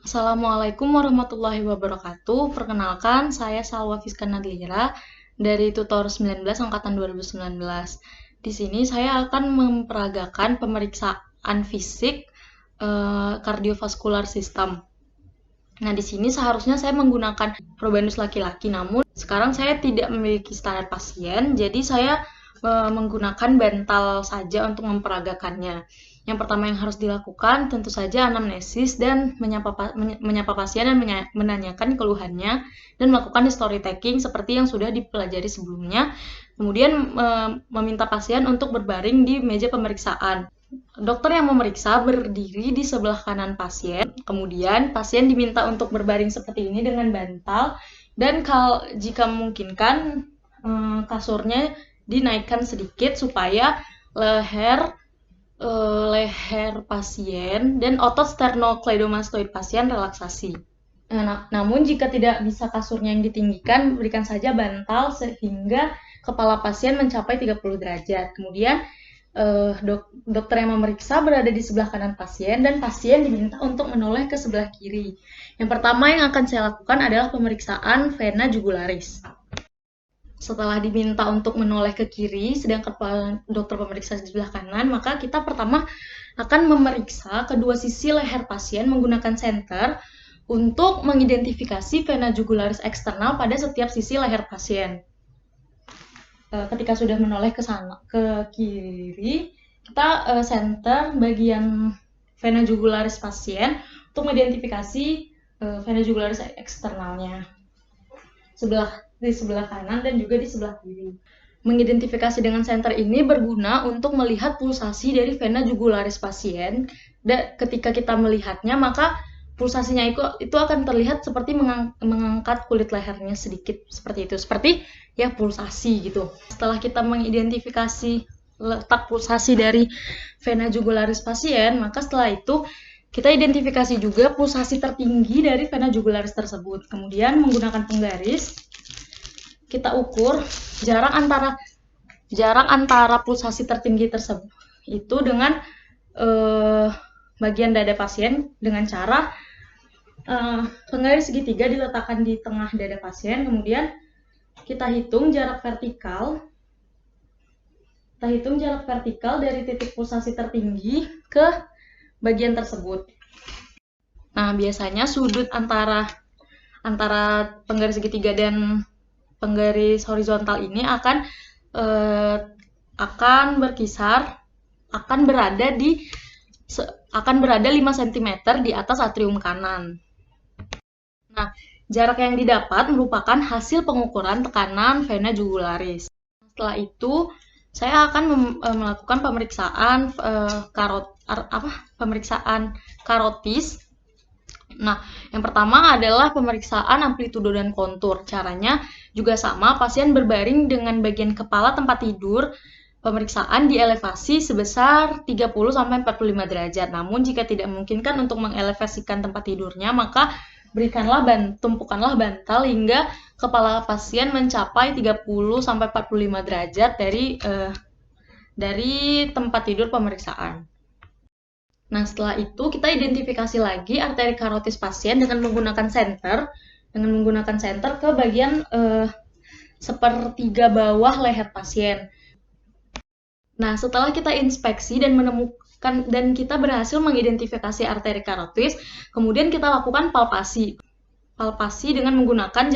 Assalamualaikum warahmatullahi wabarakatuh. Perkenalkan, saya Salwa Fiska Nadlira dari Tutor 19 angkatan 2019. Di sini saya akan memperagakan pemeriksaan fisik kardiovaskular sistem. Nah, di sini seharusnya saya menggunakan probanus laki-laki, namun sekarang saya tidak memiliki standar pasien, jadi saya menggunakan bantal saja untuk memperagakannya. Yang pertama yang harus dilakukan tentu saja anamnesis dan menyapa pasien dan menanyakan keluhannya dan melakukan history taking seperti yang sudah dipelajari sebelumnya. Kemudian meminta pasien untuk berbaring di meja pemeriksaan. Dokter yang memeriksa berdiri di sebelah kanan pasien. Kemudian pasien diminta untuk berbaring seperti ini dengan bantal dan jika memungkinkan kasurnya dinaikkan sedikit supaya leher pasien dan otot sternocleidomastoid pasien relaksasi. Namun jika tidak bisa kasurnya yang ditinggikan, berikan saja bantal sehingga kepala pasien mencapai 30 derajat. Kemudian dokter yang memeriksa berada di sebelah kanan pasien dan pasien diminta untuk menoleh ke sebelah kiri. Yang pertama yang akan saya lakukan adalah pemeriksaan vena jugularis. Setelah diminta untuk menoleh ke kiri, sedangkan dokter pemeriksa di sebelah kanan, maka kita pertama akan memeriksa kedua sisi leher pasien menggunakan senter untuk mengidentifikasi vena jugularis eksternal pada setiap sisi leher pasien. Ketika sudah menoleh ke kiri, kita senter bagian vena jugularis pasien untuk mengidentifikasi vena jugularis eksternalnya. Di sebelah kanan dan juga di sebelah kiri. Mengidentifikasi dengan senter ini berguna untuk melihat pulsasi dari vena jugularis pasien. Dan ketika kita melihatnya, maka pulsasinya itu akan terlihat seperti mengangkat kulit lehernya sedikit seperti itu. Seperti ya pulsasi gitu. Setelah kita mengidentifikasi letak pulsasi dari vena jugularis pasien, maka setelah itu kita identifikasi juga pulsasi tertinggi dari vena jugularis tersebut. Kemudian menggunakan penggaris, kita ukur jarak antara pulsasi tertinggi tersebut itu dengan bagian dada pasien dengan cara penggaris segitiga diletakkan di tengah dada pasien. Kemudian kita hitung jarak vertikal dari titik pulsasi tertinggi ke bagian tersebut. Nah, biasanya sudut antara penggaris segitiga dan penggaris horizontal ini akan berada 5 cm di atas atrium kanan. Nah, jarak yang didapat merupakan hasil pengukuran tekanan vena jugularis. Setelah itu, saya akan melakukan pemeriksaan karotis. Nah, yang pertama adalah pemeriksaan amplitudo dan kontur. Caranya juga sama, pasien berbaring dengan bagian kepala tempat tidur. Pemeriksaan dielevasi sebesar 30-45 derajat. Namun jika tidak memungkinkan untuk mengelevasikan tempat tidurnya, maka tumpukanlah bantal hingga kepala pasien mencapai 30-45 derajat dari tempat tidur pemeriksaan. Nah, setelah itu kita identifikasi lagi arteri karotis pasien dengan menggunakan senter ke bagian sepertiga bawah leher pasien. Nah, setelah kita inspeksi dan kita berhasil mengidentifikasi arteri karotis, kemudian kita lakukan palpasi dengan menggunakan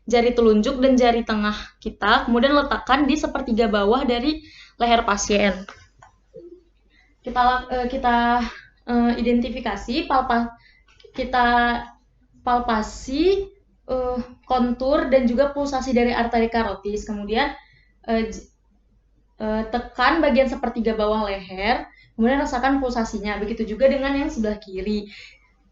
jari telunjuk dan jari tengah kita, kemudian letakkan di sepertiga bawah dari leher pasien. Kita identifikasi, kita palpasi kontur dan juga pulsasi dari arteri karotis. Kemudian tekan bagian sepertiga bawah leher, kemudian rasakan pulsasinya. Begitu juga dengan yang sebelah kiri.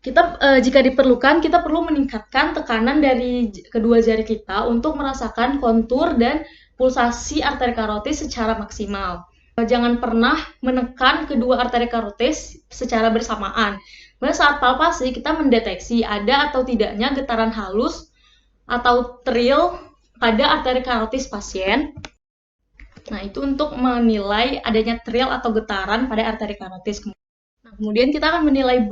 Jika diperlukan, kita perlu meningkatkan tekanan dari kedua jari kita untuk merasakan kontur dan pulsasi arteri karotis secara maksimal. Jangan pernah menekan kedua arteri karotis secara bersamaan. Pada saat palpasi, kita mendeteksi ada atau tidaknya getaran halus atau trill pada arteri karotis pasien. Nah, itu untuk menilai adanya trill atau getaran pada arteri karotis. Nah, kemudian kita akan menilai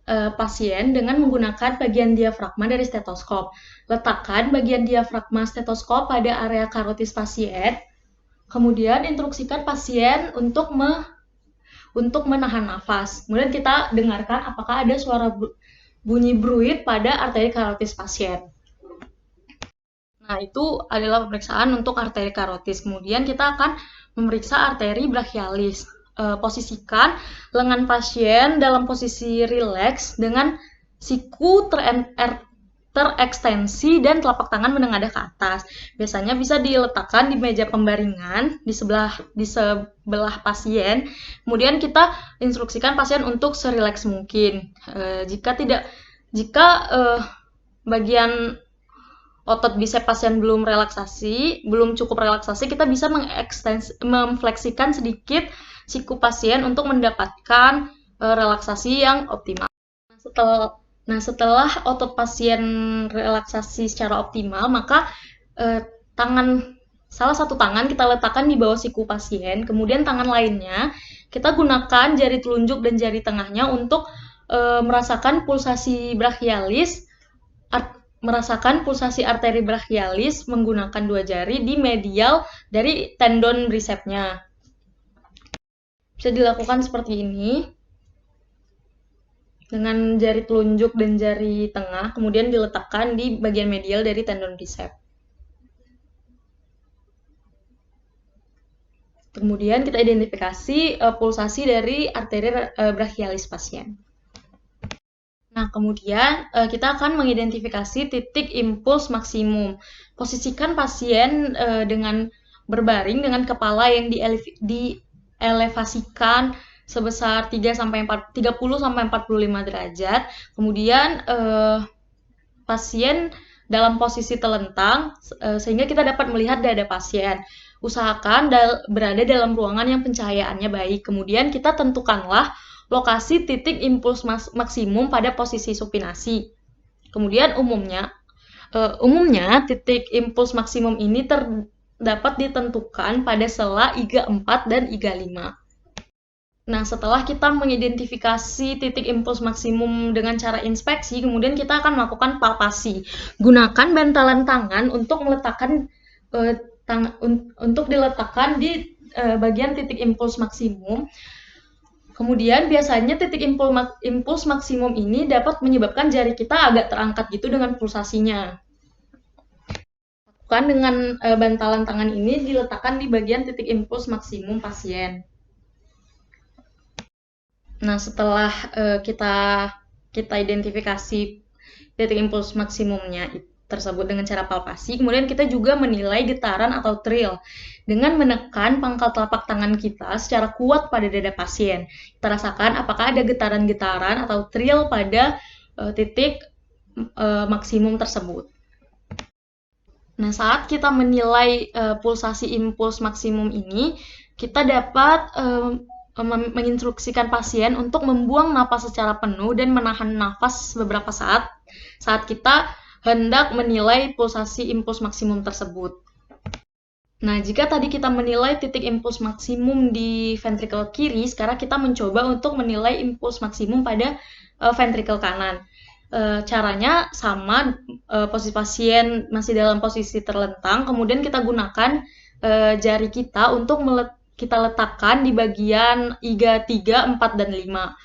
pasien dengan menggunakan bagian diafragma dari stetoskop. Letakkan bagian diafragma stetoskop pada area karotis pasien. Kemudian instruksikan pasien untuk menahan nafas. Kemudian kita dengarkan apakah ada suara bunyi bruit pada arteri karotis pasien. Nah, itu adalah pemeriksaan untuk arteri karotis. Kemudian kita akan memeriksa arteri brachialis. Posisikan lengan pasien dalam posisi rileks dengan siku terekstensi dan telapak tangan menengadah ke atas. Biasanya bisa diletakkan di meja pembaringan di sebelah pasien. Kemudian kita instruksikan pasien untuk serileks mungkin. Jika bagian otot bisep pasien belum cukup relaksasi, kita bisa memfleksikan sedikit siku pasien untuk mendapatkan relaksasi yang optimal. Setelah otot pasien relaksasi secara optimal, maka salah satu tangan kita letakkan di bawah siku pasien, kemudian tangan lainnya kita gunakan jari telunjuk dan jari tengahnya untuk merasakan pulsasi arteri brachialis menggunakan 2 jari di medial dari tendon bicepnya. Bisa dilakukan seperti ini dengan jari telunjuk dan jari tengah, kemudian diletakkan di bagian medial dari tendon bicep. Kemudian kita identifikasi pulsasi dari arteri brachialis pasien. Nah, kemudian kita akan mengidentifikasi titik impuls maksimum. Posisikan pasien dengan berbaring dengan kepala yang dielevasikan sebesar 30-45 derajat. Kemudian pasien dalam posisi telentang sehingga kita dapat melihat dada pasien. Usahakan berada dalam ruangan yang pencahayaannya baik. Kemudian kita tentukanlah lokasi titik impuls maksimum pada posisi supinasi. Kemudian umumnya titik impuls maksimum ini dapat ditentukan pada sela IGA 4 dan IGA 5. Nah, setelah kita mengidentifikasi titik impuls maksimum dengan cara inspeksi, kemudian kita akan melakukan palpasi. Gunakan bantalan tangan untuk diletakkan di bagian titik impuls maksimum. Kemudian biasanya titik impuls maksimum ini dapat menyebabkan jari kita agak terangkat gitu dengan pulsasinya. Lakukan dengan bantalan tangan ini diletakkan di bagian titik impuls maksimum pasien. Nah, setelah kita identifikasi titik impuls maksimumnya tersebut dengan cara palpasi, kemudian kita juga menilai getaran atau thrill dengan menekan pangkal telapak tangan kita secara kuat pada dada pasien. Kita rasakan apakah ada getaran-getaran atau thrill pada titik maksimum tersebut. Nah, saat kita menilai pulsasi impuls maksimum ini, kita dapat menginstruksikan pasien untuk membuang napas secara penuh dan menahan nafas beberapa saat kita hendak menilai pulsasi impuls maksimum tersebut. Nah, jika tadi kita menilai titik impuls maksimum di ventrikel kiri, sekarang kita mencoba untuk menilai impuls maksimum pada ventrikel kanan. Caranya sama, posisi pasien masih dalam posisi terlentang, kemudian kita gunakan jari kita untuk kita letakkan di bagian IGA 3, 4, dan 5.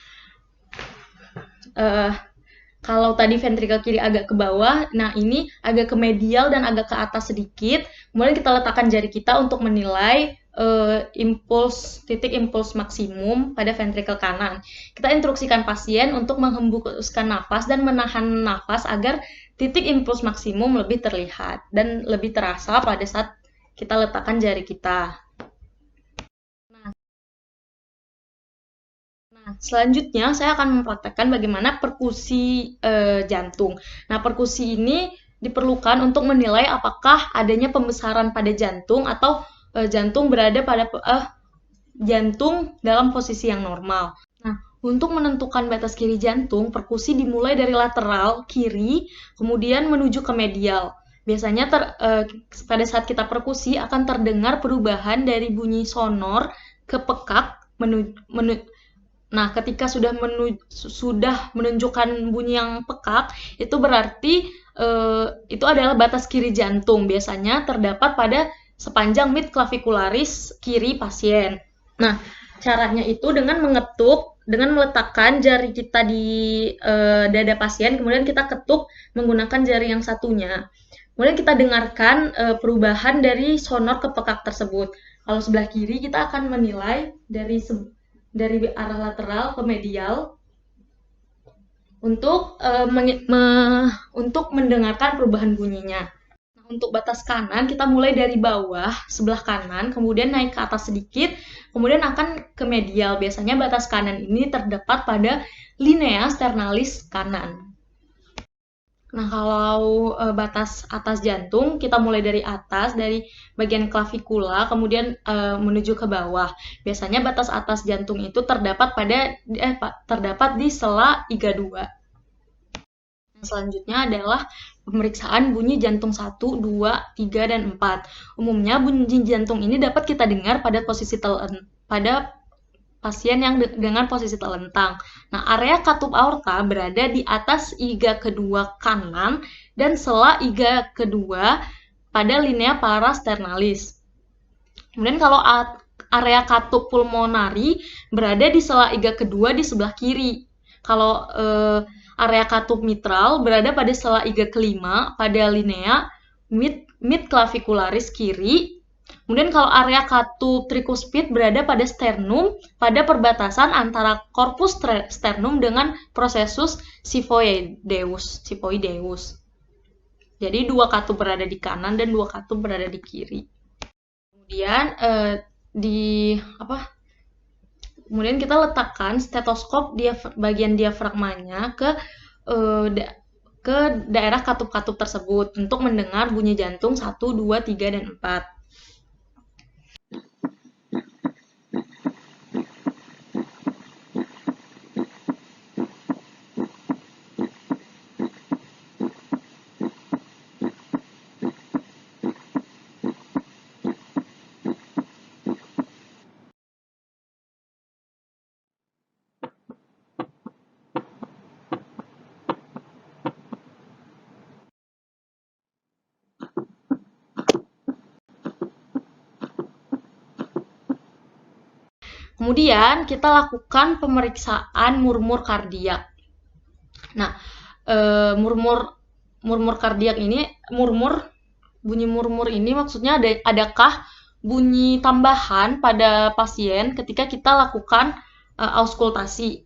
Kalau tadi ventrikel kiri agak ke bawah, nah ini agak ke medial dan agak ke atas sedikit. Kemudian kita letakkan jari kita untuk menilai titik impuls maksimum pada ventrikel kanan. Kita instruksikan pasien untuk menghembuskan nafas dan menahan nafas agar titik impuls maksimum lebih terlihat dan lebih terasa pada saat kita letakkan jari kita. Nah, selanjutnya saya akan mempraktekkan bagaimana perkusi jantung. Nah, perkusi ini diperlukan untuk menilai apakah adanya pembesaran pada jantung atau jantung berada pada jantung dalam posisi yang normal. Nah, untuk menentukan batas kiri jantung, perkusi dimulai dari lateral kiri, kemudian menuju ke medial. Biasanya pada saat kita perkusi akan terdengar perubahan dari bunyi sonor ke pekak Nah, ketika sudah menunjukkan bunyi yang pekak, itu berarti itu adalah batas kiri jantung. Biasanya terdapat pada sepanjang mid clavicularis kiri pasien. Nah, caranya itu dengan meletakkan jari kita di dada pasien, kemudian kita ketuk menggunakan jari yang satunya. Kemudian kita dengarkan perubahan dari sonor ke pekak tersebut. Kalau sebelah kiri kita akan menilai dari arah lateral ke medial untuk untuk mendengarkan perubahan bunyinya. Nah, untuk batas kanan kita mulai dari bawah sebelah kanan, kemudian naik ke atas sedikit, kemudian akan ke medial. Biasanya batas kanan ini terdapat pada linea sternalis kanan. Nah, kalau batas atas jantung, kita mulai dari atas, dari bagian klavikula, kemudian menuju ke bawah. Biasanya batas atas jantung itu terdapat di sela iga 2. Selanjutnya adalah pemeriksaan bunyi jantung 1, 2, 3, dan 4. Umumnya bunyi jantung ini dapat kita dengar pada pasien yang dengan posisi telentang. Nah, area katup aorta berada di atas iga kedua kanan dan sela iga kedua pada linea parasternalis. Kemudian kalau area katup pulmonari berada di sela iga kedua di sebelah kiri. Kalau area katup mitral berada pada sela iga kelima pada linea mid clavicularis kiri. Kemudian kalau area katup tricuspid berada pada sternum pada perbatasan antara corpus sternum dengan processus xiphoideus. Jadi 2 katup berada di kanan dan 2 katup berada di kiri. Kemudian kemudian kita letakkan stetoskop bagian diafragmanya ke daerah katup-katup tersebut untuk mendengar bunyi jantung 1, 2, 3, dan 4. Kemudian kita lakukan pemeriksaan murmur kardiak. Nah, murmur kardiak ini bunyi murmur ini maksudnya adakah bunyi tambahan pada pasien ketika kita lakukan auskultasi.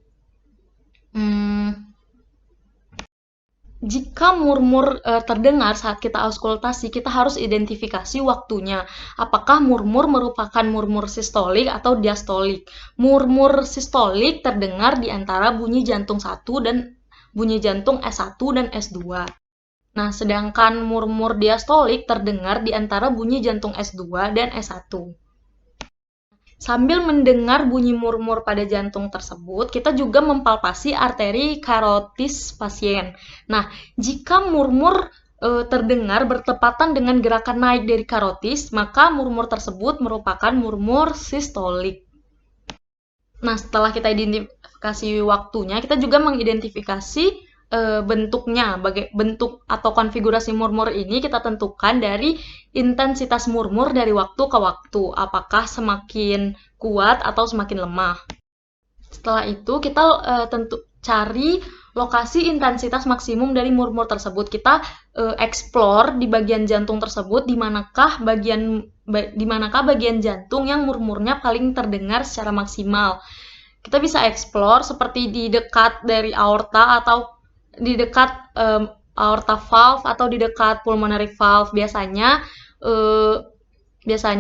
Jika murmur terdengar saat kita auskultasi, kita harus identifikasi waktunya. Apakah murmur merupakan murmur sistolik atau diastolik? Murmur sistolik terdengar di antara bunyi jantung 1 dan bunyi jantung S1 dan S2. Nah, sedangkan murmur diastolik terdengar di antara bunyi jantung S2 dan S1. Sambil mendengar bunyi murmur pada jantung tersebut, kita juga mempalpasi arteri karotis pasien. Nah, jika murmur terdengar bertepatan dengan gerakan naik dari karotis, maka murmur tersebut merupakan murmur sistolik. Nah, setelah kita identifikasi waktunya, kita juga mengidentifikasi bentuknya. Bentuk atau konfigurasi murmur ini kita tentukan dari intensitas murmur dari waktu ke waktu, apakah semakin kuat atau semakin lemah. Setelah itu kita cari lokasi intensitas maksimum dari murmur tersebut. Kita explore di bagian jantung tersebut di manakah bagian jantung yang murmurnya paling terdengar secara maksimal. Kita bisa explore seperti di dekat dari aorta atau di dekat aorta valve atau di dekat pulmonary valve. Biasanya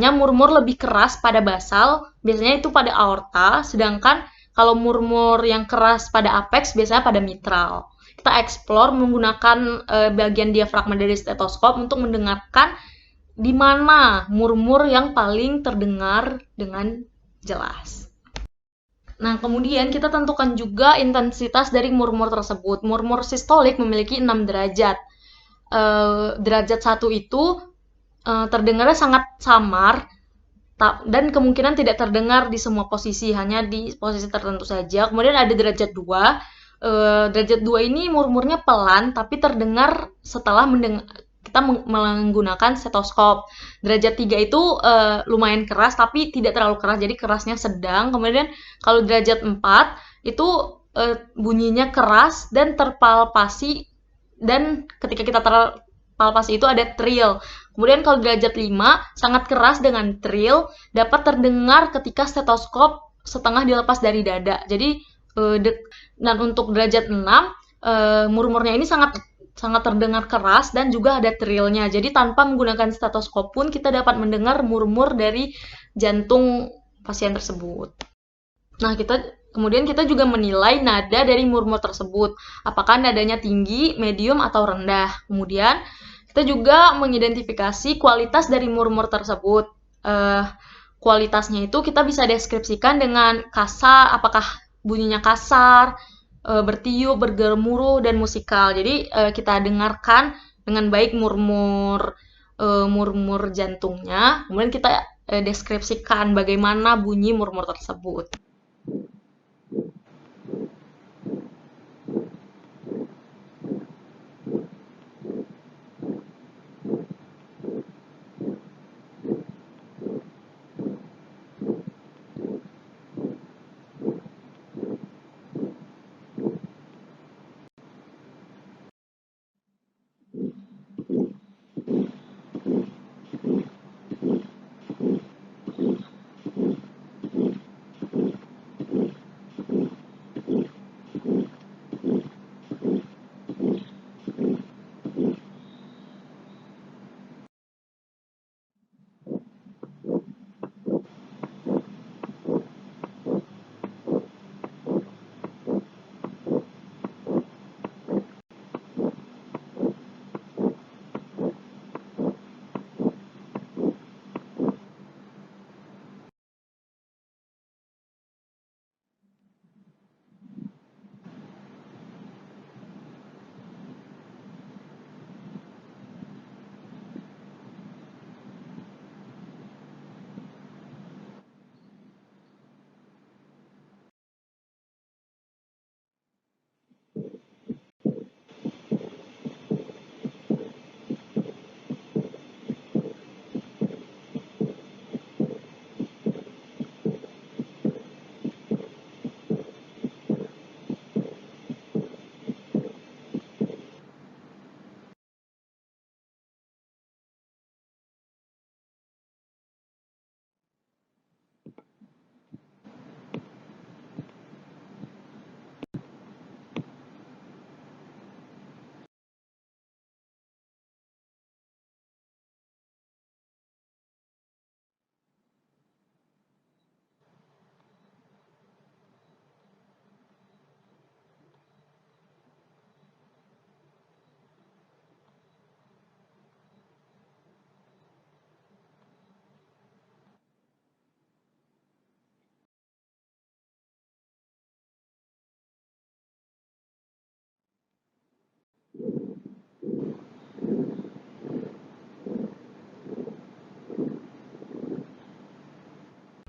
murmur lebih keras pada basal, biasanya itu pada aorta, sedangkan kalau murmur yang keras pada apex biasanya pada mitral. Kita explore menggunakan bagian diafragma dari stetoskop untuk mendengarkan di mana murmur yang paling terdengar dengan jelas. Nah, kemudian kita tentukan juga intensitas dari murmur tersebut. Murmur sistolik memiliki 6 derajat. Derajat 1 itu terdengarnya sangat samar, dan kemungkinan tidak terdengar di semua posisi, hanya di posisi tertentu saja. Kemudian ada derajat 2. Derajat 2 ini murmurnya pelan tapi terdengar setelah kita menggunakan stetoskop. Derajat 3 itu lumayan keras tapi tidak terlalu keras, jadi kerasnya sedang. Kemudian kalau derajat 4 itu bunyinya keras dan terpalpasi, dan ketika kita terpalpasi itu ada trill. Kemudian kalau derajat 5 sangat keras dengan trill, dapat terdengar ketika stetoskop setengah dilepas dari dada. Jadi dan untuk derajat 6 murmurnya ini sangat terdengar keras dan juga ada trillnya. Jadi tanpa menggunakan stetoskop pun kita dapat mendengar murmur dari jantung pasien tersebut. Nah, kemudian kita juga menilai nada dari murmur tersebut. Apakah nadanya tinggi, medium, atau rendah. Kemudian kita juga mengidentifikasi kualitas dari murmur tersebut. Kualitasnya itu kita bisa deskripsikan dengan kasar, apakah bunyinya kasar, bertiup, bergemuruh, dan musikal. Jadi kita dengarkan dengan baik murmur jantungnya, kemudian kita deskripsikan bagaimana bunyi murmur tersebut.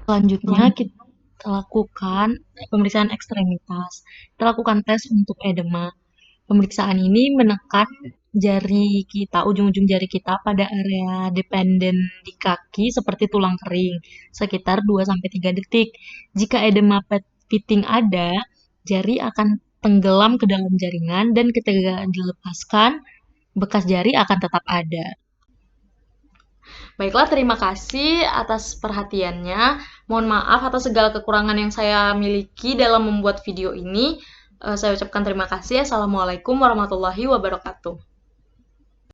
Selanjutnya kita lakukan pemeriksaan ekstremitas. Kita lakukan tes untuk edema. Pemeriksaan ini menekan jari kita, ujung-ujung jari kita pada area dependen di kaki seperti tulang kering, sekitar 2-3 detik. Jika edema pitting ada, jari akan tenggelam ke dalam jaringan dan ketika dilepaskan, bekas jari akan tetap ada. Baiklah, terima kasih atas perhatiannya. Mohon maaf atas segala kekurangan yang saya miliki dalam membuat video ini. Saya ucapkan terima kasih. Assalamualaikum warahmatullahi wabarakatuh.